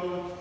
Oh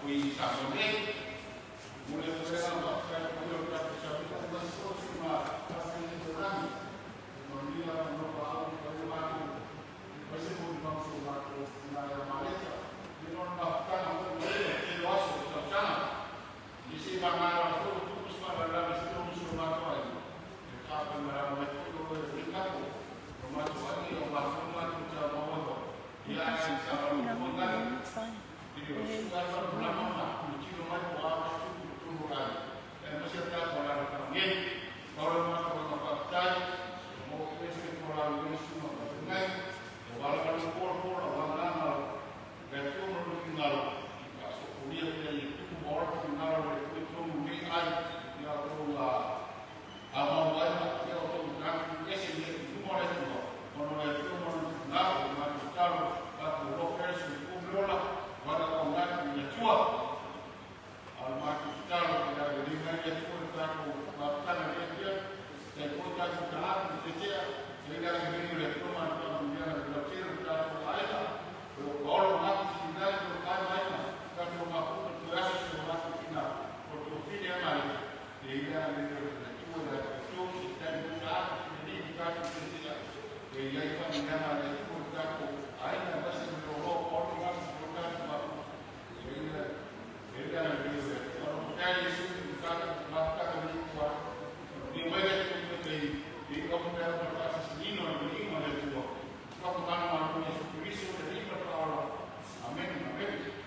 qui Saturday, volevo vedere la quello che ha capito la prossima organizzazione, non mi hanno parlato questo è un po' sulla malezza, non va tanto che lo so, sto già, mi si va male tutto questo la visione sulla cosa, e fa per la metto il capo, non ma tu io la forma che già ho ya stava un po' da di sulla una mamma, mi ci non mai qua tutto locale. E non si è stato la niente, ora ma con la battaglia, o questo che con la nessuno da o guarda un po' la perché uno non finale, caso unire degli più morti finale che sono lì ai la roba a mano che ho un grande che si più morto, non è più non ma stavo a un perso un rola guarda con l'altro di sua al marchitano che era di media scuola la tana che se porta su canale che c'era se era di venire come un giorno da c'era da là ora ma si dà il canale per una foto di lascia una cucina per tuo figlio e male e era di sua da tutto si sta in casa di casa che sia e gli familiari del portato ai da base di loro porto ma magari su la casa di qua di vedere tutto che di come per la casa di non del tuo proprio vanno a un servizio di libro parola amen amen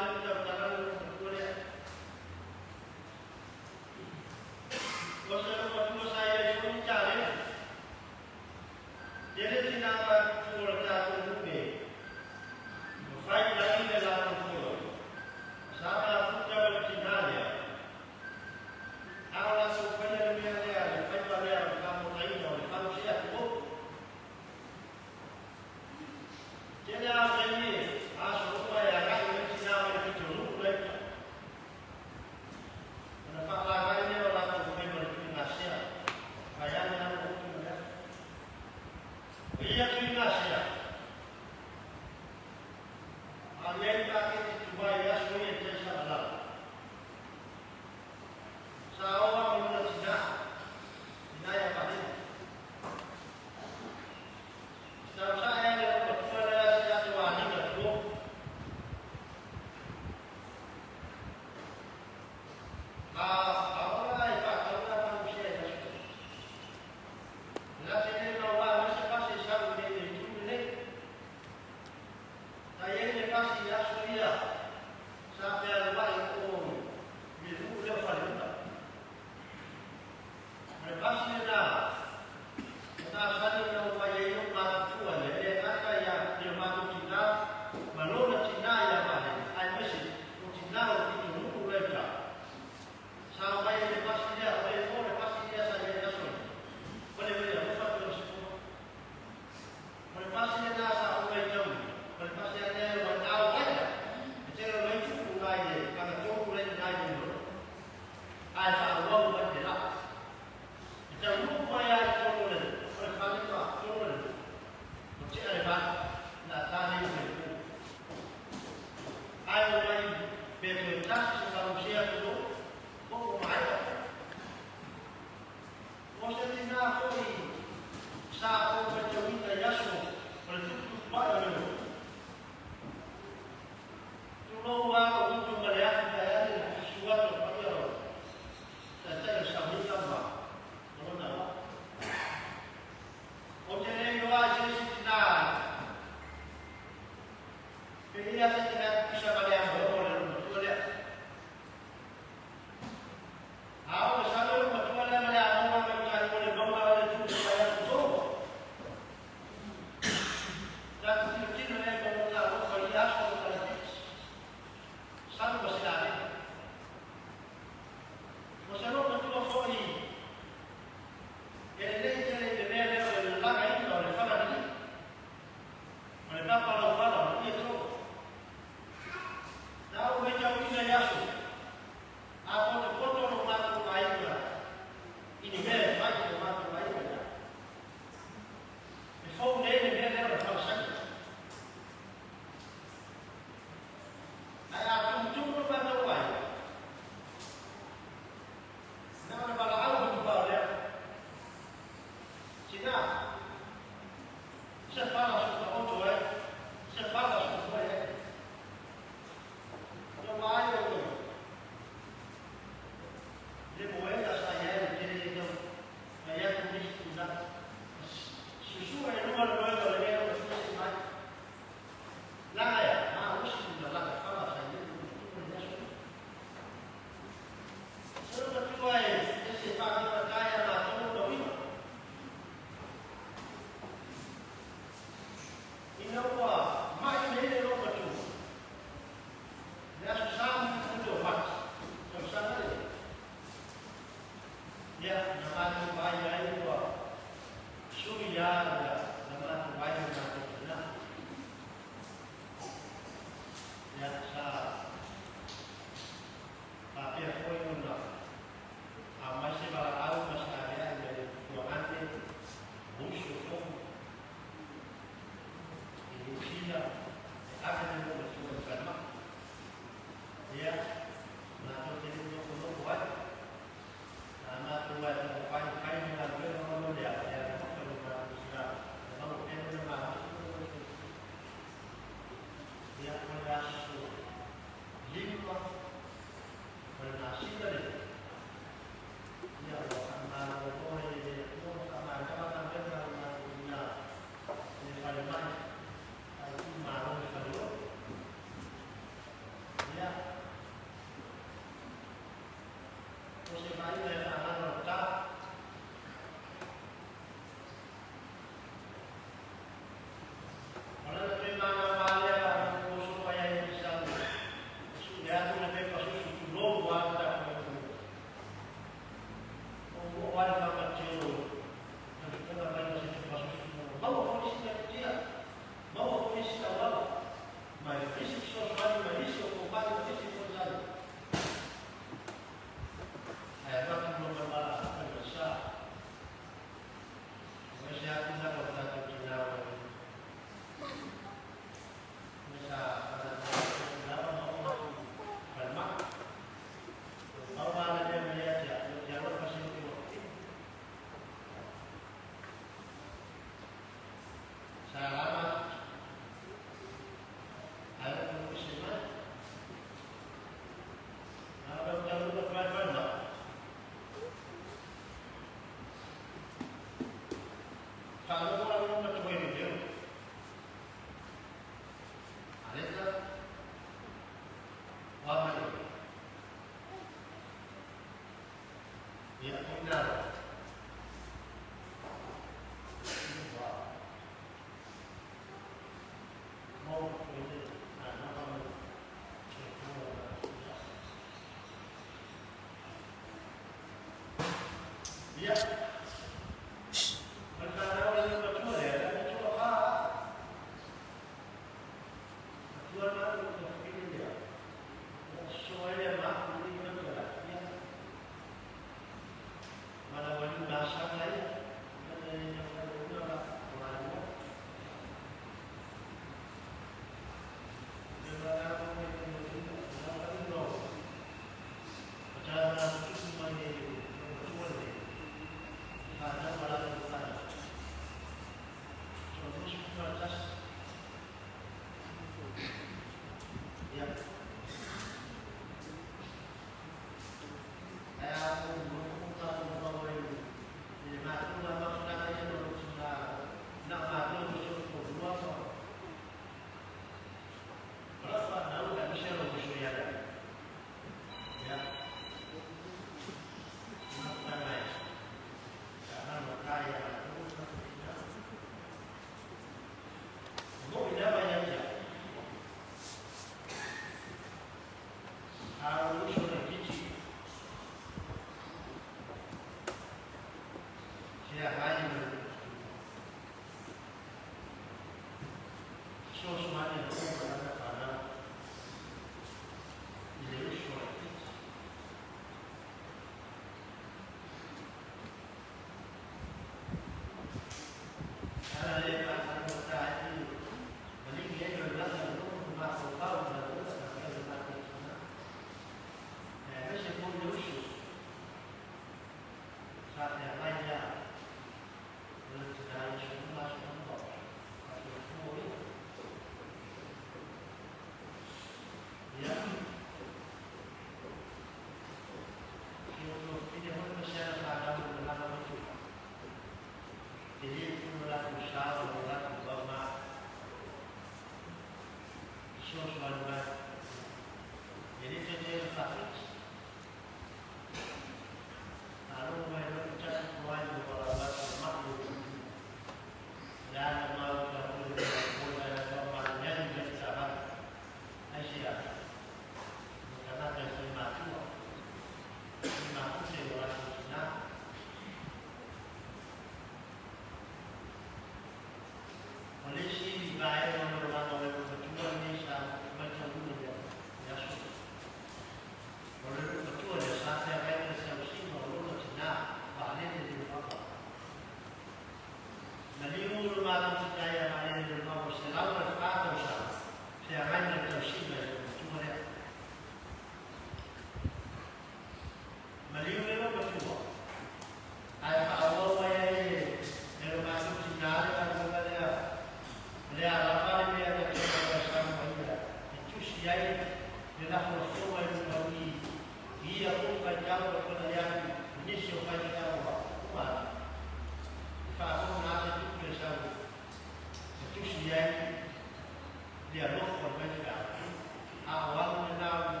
Dia lupa berjalan. Awal mengenal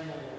Amen.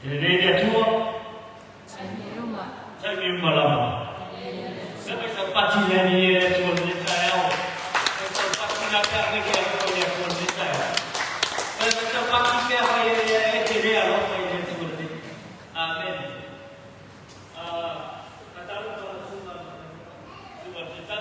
Jadi dia tua. Saya minum malam. Saya sempat cina ni cuma saya. Saya sempat cina kaki dia cuma saya. Saya sempat cina kaki dia loh cuma dia. Amin. Kata lu kalau cuma kita.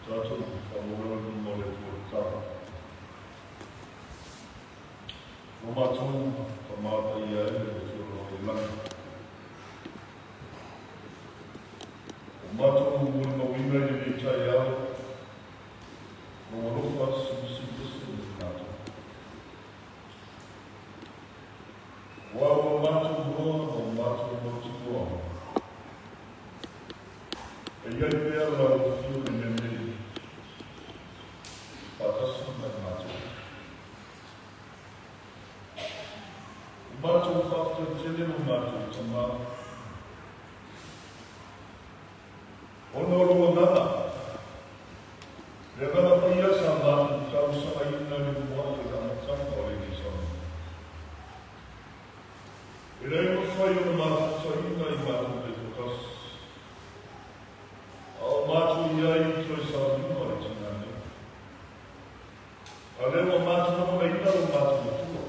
Tatu kamulan mole purta. Mama tu kamata ia e suruh hilang. Mato muna wina ni tayao. Mawalofa sumisipusi mato. Wawa mato muna o mato moti muna. E iai pēr la o fio ni nene. Patasi na mato. Mato whakta tene o mato tamā. Ono roa nana. Rea nana paia sa mato tau sa aina ni mua te rana tanga o ni sana. E rei mo whai o mato sa ina I mato te tokas. Ao mato iai toi sa rima I tinane. A rewa mato nama ina o mato na tua.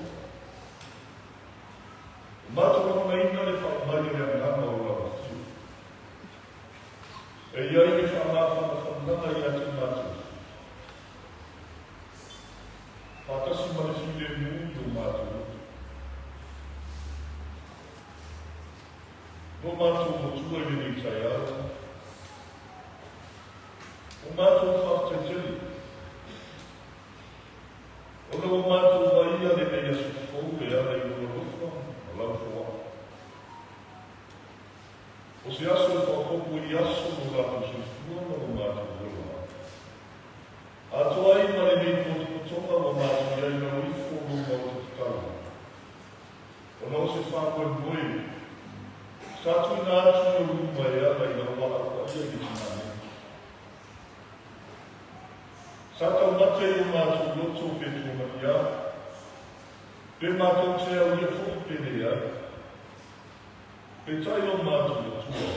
Mato nama ina le whakamai rea ngana o rawa tiu. E iai e whamata na whamnanga I ate mato. Patasi manifide mui o mato. No mato mo tua I ni taiara. O mato whakteteli. Ona o mato waia le mea sufou e ara I ua rufa, o lau fua. O se aso e whakopu I aso no rato sufua na o mato ua. Ato ai ma le mei potopotonga o mato iai na uifo no mauta tikaru. Ona o se whakoe moe. Satu ina atu no ruma e ara I na waha kwa ia ki tinane. Sata mate I mato loto pe tūna ia. Pe mato te au ia fōku pene ia. Pe tai o mato lotua.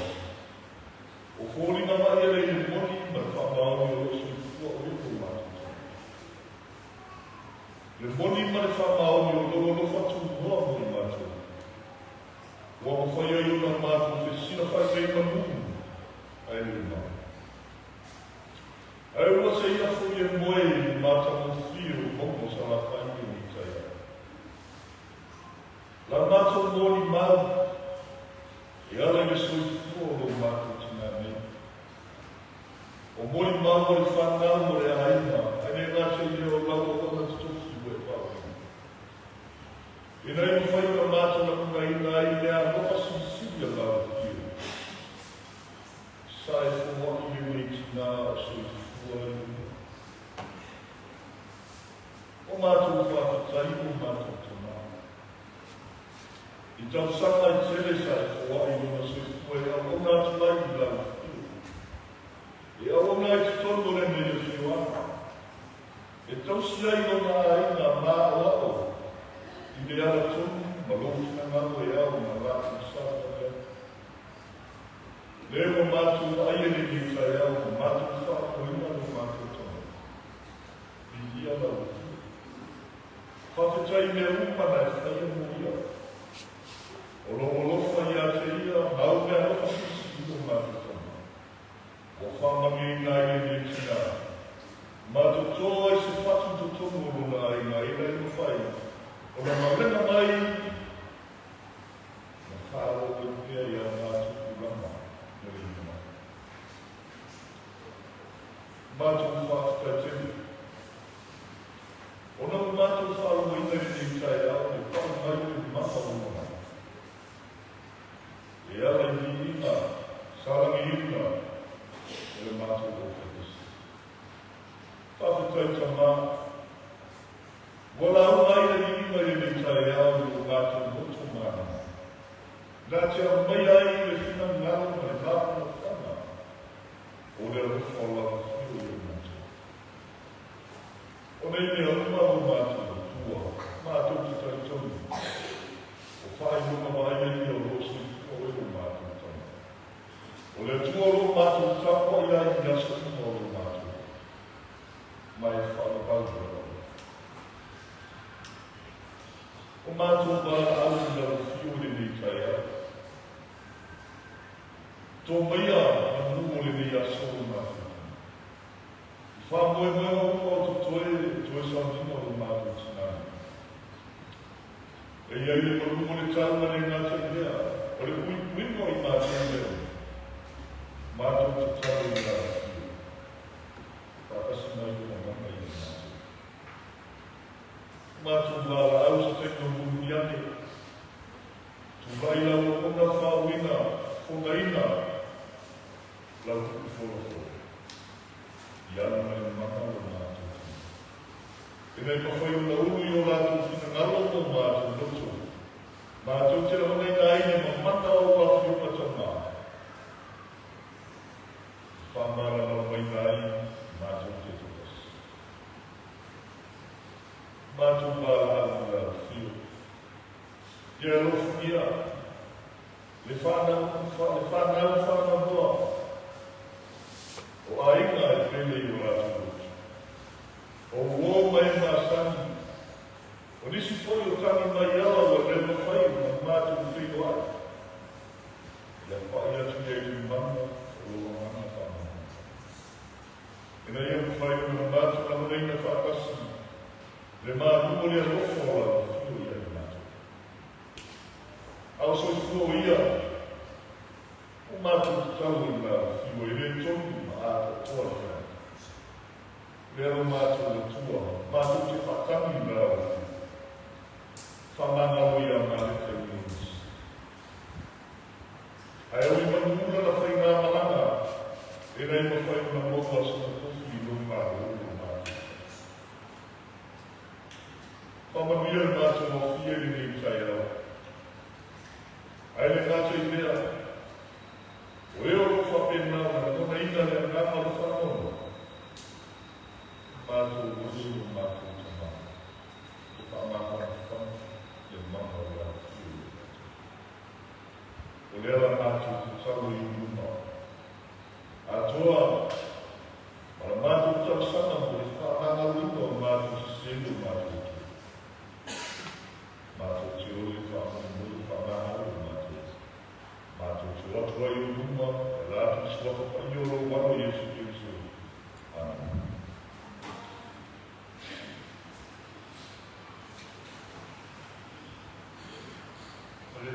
O fōri na mai ere I moni ma whamau I rosu I kua o ipo mato. Le moni ma le whamau I o loro no whatu noa mo I mato. Wa o whaia I una mato te sina whai mei ma mumu. Ai ni mau. Ai ua se ia fui e moe I mata mo fio momo sa la whaingi ni taia. La mata moni mau. E ala I sui fua lo mata tina me. O moni mau o le whanau mo le aina. Ane ngate I o lau o ona tutofi ue pao. E nei mo whai o mata na kunga ina I lea nofa sisi a lau fio. Sai fua I ni tina sui fua. O mātou whakatai o mātou tana. I tau sanga I tere sa e wha I una sui koe a o nātu lai I lau whiu. E a o nai te tono re me o whiua. E tau sia I o nā aina mā o ao. I me ara tonu, ma loki na ngano e au na rātu sāta e. Leo mātou aiere ni kai au, mātou whakakoina no mātou tana. I ia lau. Whawhetai mea upana e whaia mo ia. O lofa I a te ia, mau mea lofa sisi no mātou tana. O whamangi I nai e ni tina. Mātou toa I se whatu to tono o na ai nai nai no whai. O na maurena mai, na whāro e pia I a mātou kurama. Mātou whakateni. Ona o mātou whāro ina ni tai au, e whau mai o mata o mana. E ala I ina, sarangi ina, e le mātou o whakatesi. Whakatai tamā. Wala au mai I ina ni tai au, e o mātou moto mana. Nā te au mai ai le whina ngaro mai mātou o whana. O le rufa o lava whiu I mātou. O nei mea uma o mātou tua, mātou te tautonu. O whai huma mai ai o rosi o e o mātou tana. O le tua o mātou tāpua I ai I asa uma o mātou. Mai whana paura. O mātou mā au I lau whiu ni kai au. Tō maia a numo le nei aso o mātou. I whamoe moe o kua o toe sa nina o mātou tinane. E iai le marumo le tāna ne ngā te mea, o le uipuingo I mātou mea. Mātou te tau i rā ki. Whakasi mai ko na mama i mātou. Mātou wāra au sa teko munu ake. Tu vai lau o na whāwina, whongaina, lau kuku whorofo. I ana mai na mama o mātou. E nei pawhai o na unu i o lātou whina ngalo o mātou loto. Mātou te rau nei nā ine ma mata o wafi o patama. Whamara na mai nā ine, mātou te tokas. Mātou pāra anu la whio. Ia lofu ia. Le whanau whanau. O ainga e pele i o lātou loto. O uo mai mā sangi. O nisi foi o tangi mai ala o rewa whai na mātou whio ai. Ia whai atu e tu mana o o mana whanau. E nei au whai o na mātou na reina whakasi. Le mātou o lea rofo o la whio ia i mātou. Au so i whio ia. O mātou te tau i la whio i re tonu ma ata toa ia. Lea mātou le tua. Mātou te whatangi la whio. Whamanga o ia ngā te unis. Ai au i manumura na whai ngā malanga, e rei ma whai na moka sa na kofi i runga o uru mātou. Whamanuia i mātou o whia i nei tai au. Ai le kātou i mea, o eo o whapena na kona ina le ngā maru whanono. Mātou o uru mātou tamā. E whamanga whanono. Maha o la whio. O lea mātou te tau i ruma. A toa, mara mātou tau sana mo e whaanga ruma o mātou se sendo mātou ki. Mātou te oi whaanga muru whaanga o mātou. Mātou te watua i ruma, e rātou te waka pai o ro waro Jesu Kristo. Amen. Olha,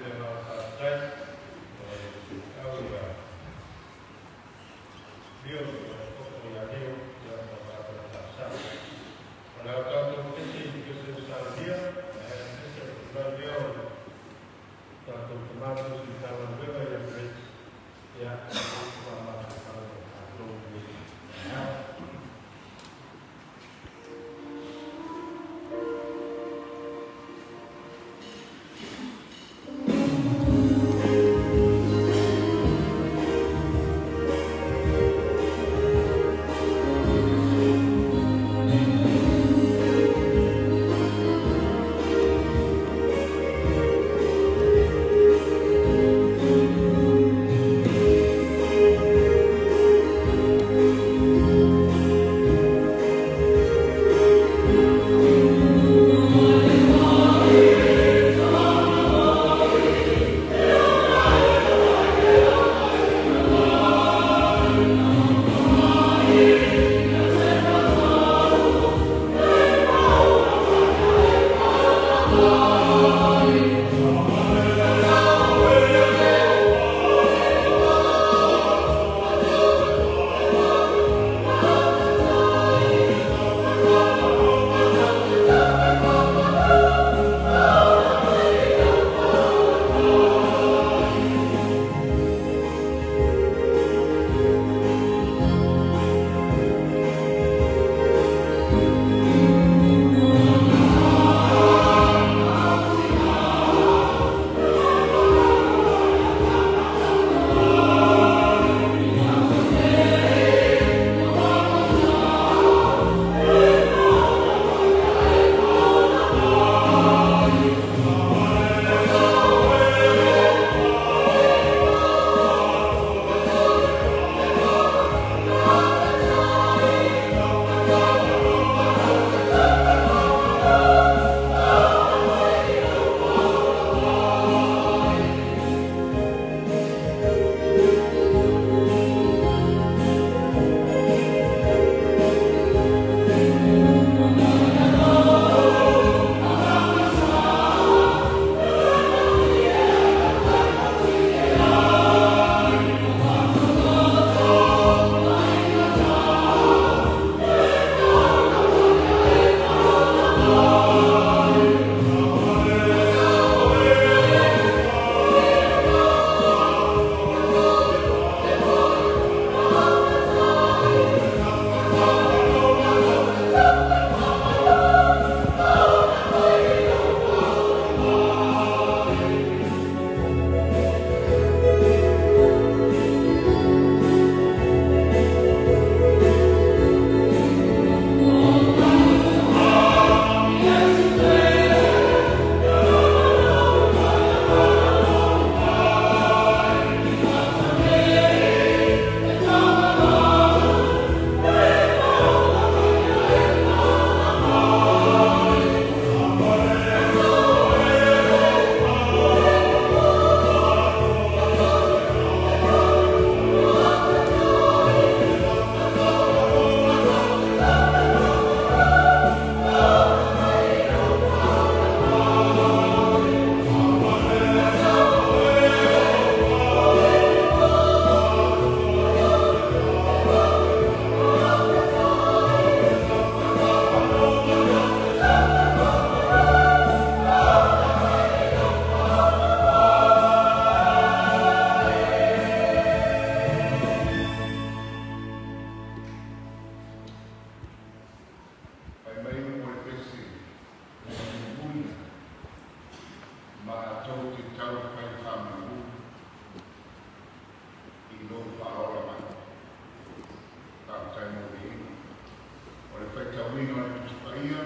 ino ni tupaia.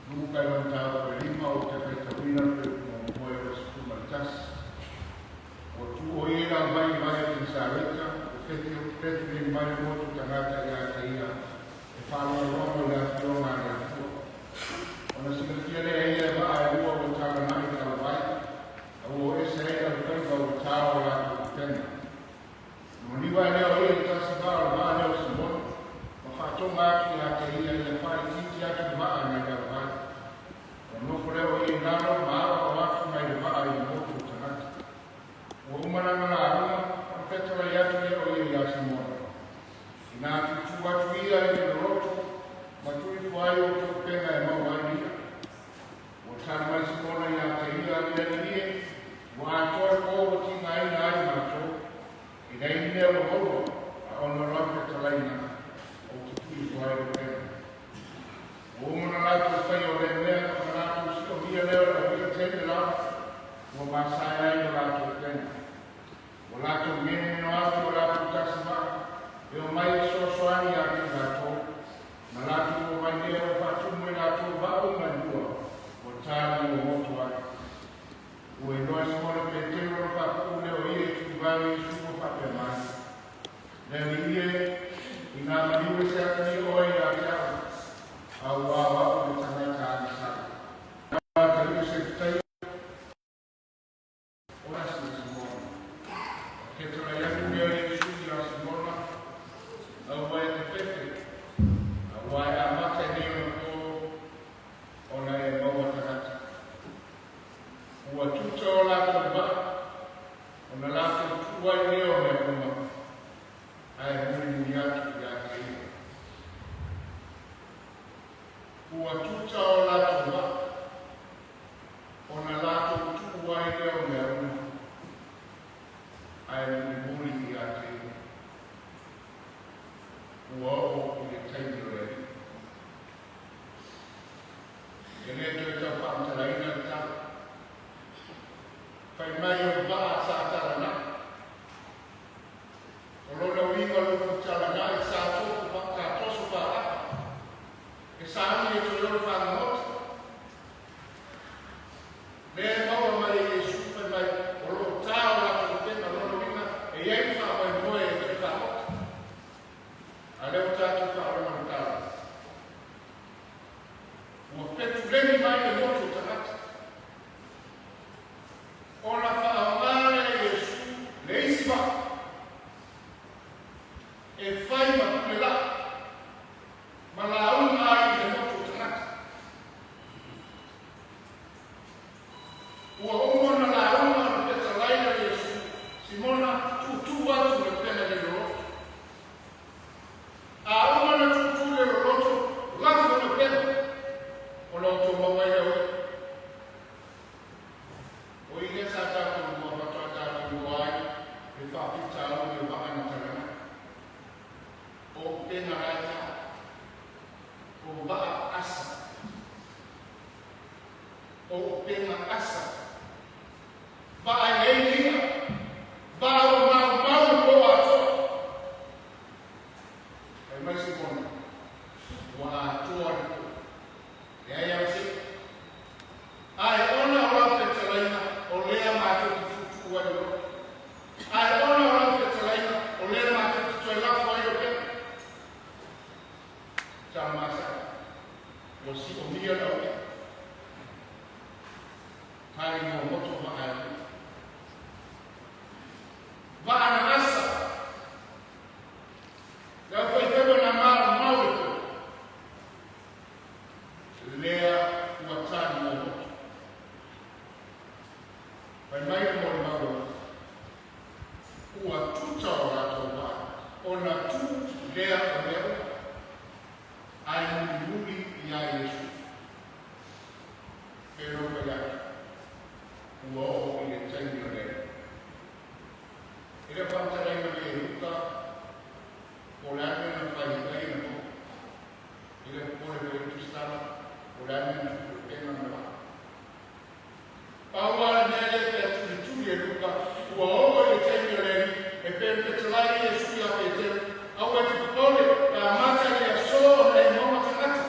Nunca levantado por lima o te petamina como mueve su maltas. O tu oira vai em Sareta, o que te ofrece vai moto tangata ya caía. E fala o nome da fiona ya tua. Ona sinatiele ella va a rua o tala nai tala vai. O ese era o tempo o tala la tutena. No ni vai leo ia tasi va va leo simon. Ma fatonga ki ya caía ia fai titi ya ki va na ya vai. No leo ia nano ma o atu mai va ai moto tangata. O umaranga la aruma, o petala yatu leo ia ia simon. Ina tu atu ia e roto, ma tu i fuai o tu pena e mau ai ia. O tana mai simona ia te ia ia ia, o atoa ko o tinga ina ai mato, i nei nea o holo, a ono rape talaina, o tu i fuai o pena. O umana lato whai o le mea, o lato si o mia leo la via tene la, o masai ai o lato pena. O lato mene no atu o lato tasima, e o mai sosoani atu lato, na lato o mai lea o patu mui lato vau manua, o tani o motu atu. O e noa simona pe teo o papu leo ie tu vai sumo pape mai. Leo ie, i nga maniwe se atani oi a tea, a wawa o le tangata a nisa. Nga tani se tai, o nasi na simona. Ke tona yaku mea ie suni a simona, au mai te pepe, au mai a mate ni o na e maua tangata. Ua tuta o lato ba, o na lato tuai leo me kuma, ai mui mui atu i a kei. Ua tuta o lato ba, o na lato tuai leo me kuma, ai mui mui i a kei. Ua o i le taimi o rei. E le tue ta whaantaraina ta. Pai mai o baa sa tarana. O lona winga luku tarana e sa toku ka tosu paa. E sa ani e tu lona whangamot. Le maua mai e Yesu pai mai o lo tau la tu tena lona winga e iei wha mai moe e te whamot. A leo tātu whaarama tau. Ua petu leni mai e motu tangata. Ona whaamare e Yesu le isi wa. E whai ma kume la. Ma la unga ai e motu tangata. Ua umona la unga na peta laina e Yesu. Simona tu atu le pena le roto. A umana tu le roto. Lafo le pena. Ona o tō mawai le oi. O i le sa tātou mua whatoa tātou wai, e whapita au i o waka na tarana. O pena raita, o waka asa. O pena asa. Waka nei lia, waka o mau ko ato. Ai mai si kona, wa atua riko. E ai au si. Ai ona o rafe talaina o lea mātou ki futu wai o. Ai ona o rafe talaina o lea mātou ki toi lafo ai o pena. Tā masa, o si o mia na oe. Tāi mo moto wa ai o. Wa ana asa. Lau fai tewe na mau e ko. Lea ua tāni mo moto. Pai mai mo le maua. Ua tuta o rātou wā. O na tu lea o leo. Ai muri i a Yesu. E roka iaki. Ua o i le taimi o leo. E le whantareina me e ruka. O le ane na whai kai na mo. I le kore me e tustana. O le ane na pena na wā. Paua nea le te aturi turi e ruka, ua ogo e teimi o leni, e pēr petalai e sui a pe te, au e te pupole, e a mata e a so e mama tangata.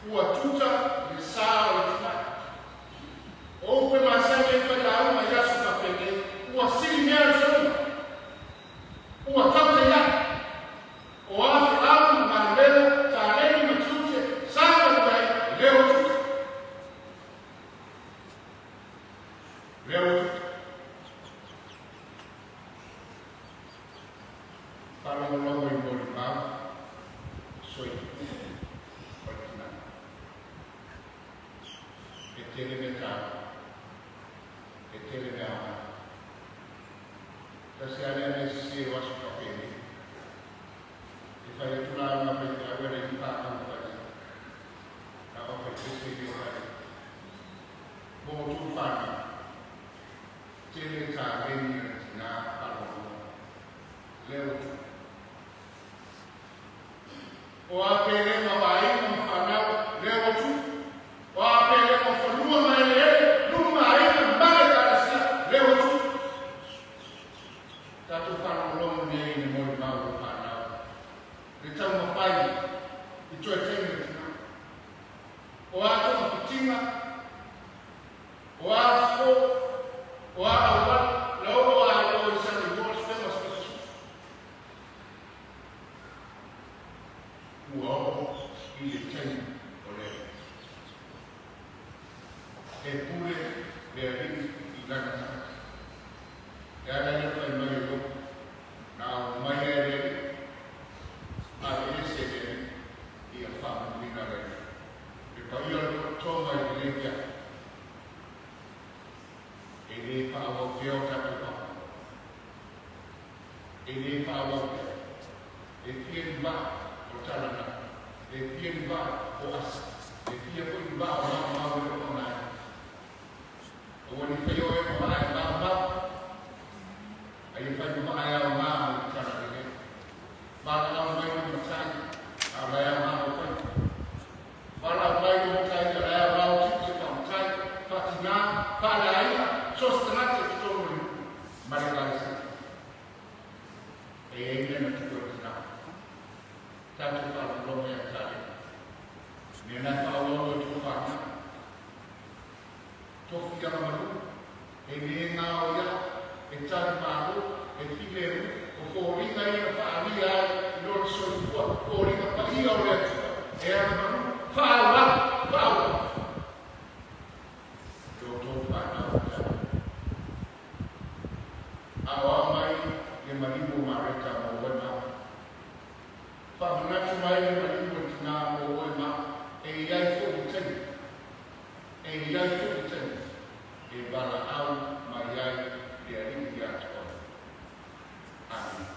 ua tuta le sa o le tina. O pe masai e whai lau ma yasu ka pene, ua sili mea le sona. Ua tau te ia. O afe au ma leo, ta leni ma tute, sa ka kai, leo tuta. Leo tuta. Kalau longo i mori mau, soi. Orkina. E tele me tau. E tele me ama. Kasi ale ane si wasu kapeni. E fai e tula una pe te awere i pākau kari. Na ofe kese ki o kari. Mo tu whana. Tele tā reni na palo. Leo tu. O apele ma vai ma whanau leo tu. O apele ma whanua mai leo. Numa mai ma mai karasia leo tu. Tatu whanau longo nei ni mori mau o whanau. Le tau ma whai i tue tene tina. O ato ma pitinga. O afo. O awa. Lau o awa i sani mors wema spesiu. Uau, il est tenu au lait. Et pour les rives, il a un sac. Et à la fin, il m'a dit, now, my head, I will say that he a found in a way. Because you are told by the Libya. Et il est pas avoir fait au tapis. Il est pas avoir fait. Et puis il va. O talana, e pia ni ba o asa, e pia ko ni ba o ma ma o le ona. O wani fai o e ma ai ba ba. Ai fai ma ai o ma o talana ni. Ba ka o mai o tsai, a ba ya ma o kai. Ba la ba o tsai ka ya ba o tsi ka o tsai, fa tina, fa la ai, sostenate ki to ni. Mari ka sa. E ne na ki to na. Tatu kalau belum yang tadi, nenek kalau itu karena, tuh yang baru, ini ngau ya, cari baru, tiga, kori kaya fahri ya, lor semua, kori apa iya oleh, yang baru, fahwa, jodoh pada, awal mai yang maribu mereka mau benar. Pagnato mai le mani na o ma e ia fu ten e bala au mai ia dia ri dia to amen.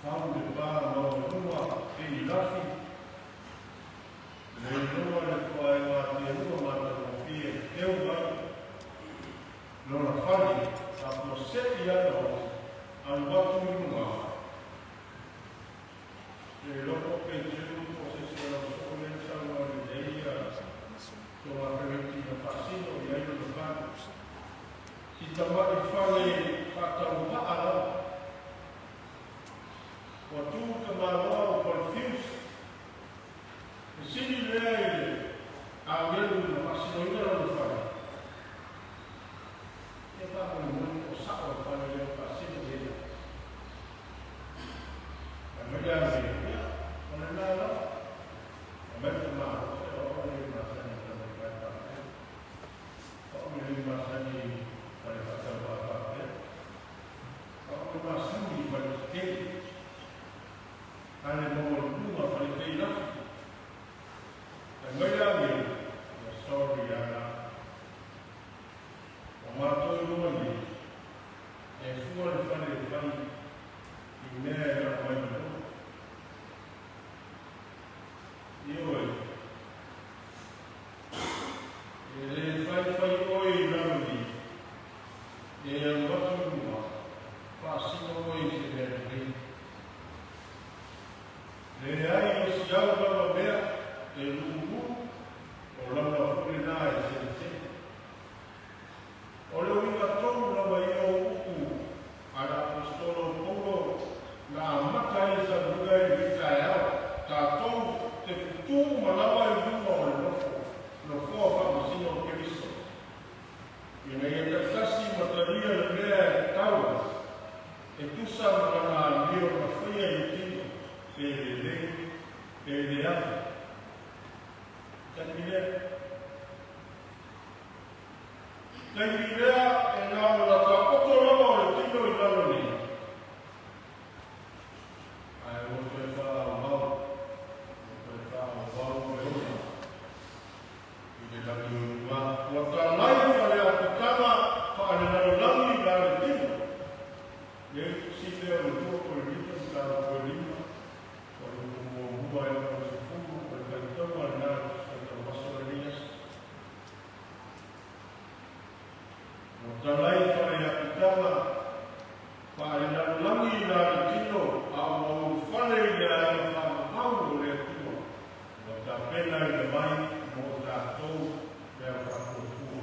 How the bar no rua e lafi. Le rua le koe ngā te rua mata o fie teo mai. Lora whare, a po seti ano an watu runga. E loko pe tū po se se la sole taua le deia. So a pereti na fasino i aino na whare. Si tamari whare whatau paara. Wa tu ka maroa o confused. E sini lea a ngelu na masino ina na whare. E pāko ni moni o sako e whare leo ka sini lea. A mea mea, o ne nā la. A mea te maa, e o ne masani ka me kai pāke. O ne masani whare whatau pāke. O ne masani whare kei. Ane mo luma whare kei nafi. E mea mea, o sorry ana. O mātou rua ni, e fua le whare whai i mea e rā mai mō. Ioi, e le whai oi rau ni, e a watu rua, whasino oi se mea rei. Le ai o si au lama mea, e lugu, o lama huri nā e se te. O leo ina tonu lama i o uku, ara apostolo Paulo, na mata i sa ruga i vita e au, ta tonu te putu malawa i vuma o le nofo a whamasino o Keriso. I mei e tatasi mataria le mea e taua, e tusa mana lio na whaia i tino, e le atu. Tani lea. Tani lea e ngā mara ka oto lama o le tino i lalo ni. Ai o te whaa mau, o te whaa mau e ona. I te laki o rua. Ua tā lai whare a te tama whaane naro langi ngā le tino. Le si te o le tua ko le rito, ka ko le rima. O le mo mua e o se fuku, o le whaitama e nā o te wasara rias. O talai whare a kitama, whare nanu langi nā le tino, a mau whare i a e whamahau o le tino. O tā pena i le mai, mo tā tau, mea whakokua.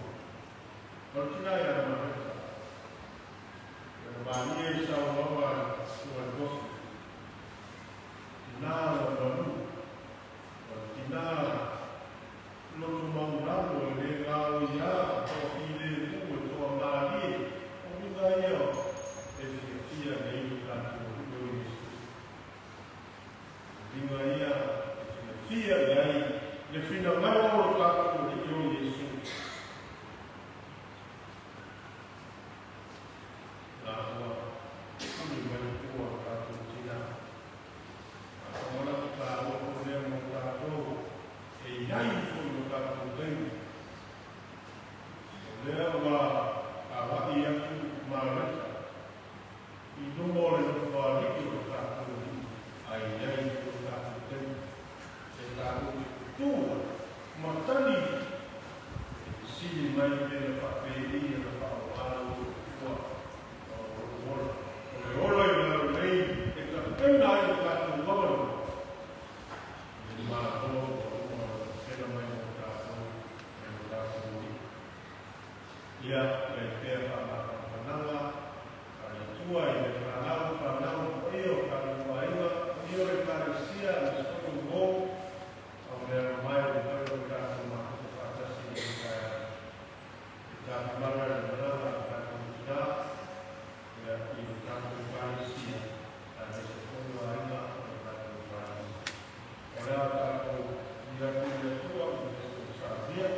O tina i a mareta. E mania i sao maua ua gosi. Tina o manu, o tina lotu maunano e le ngāu i a, o i le tuku e toa māri, o minga i o, e whia nei i tātou o Iesu. Minga i a, e whia nei, le whina ngau o tātou o Iesu. Nā ua, kuni mai kua tātou tina. A kamana ki tā loko lea mo tātou, e iai fui o tātou tenu. O lea wā a wai aku māreta. I nomo le no whāriki o tātou ni, a iai o tātou tenu. E tātou te tua, matani, e sini mai me na whapēri e na whaoaro o kua. O le ola i ngā rei, e ka pena i o tātou wamanu. E mā tō, pena mai o tātou, e o tātou ni. Ia, e pēr whananga, a i tua i le whanau, e o kātua inga, e o le kāresia, e skotu ngō, a o lea mai o tātou tātou mātou whātasi i kāia. E tātou mara e maranga, a tātou tina, e a i o tātou kāresia, a e se kono a inga, o tātou kāresia. O lea tātou i a kūria tua, o te sāvia,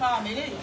Family.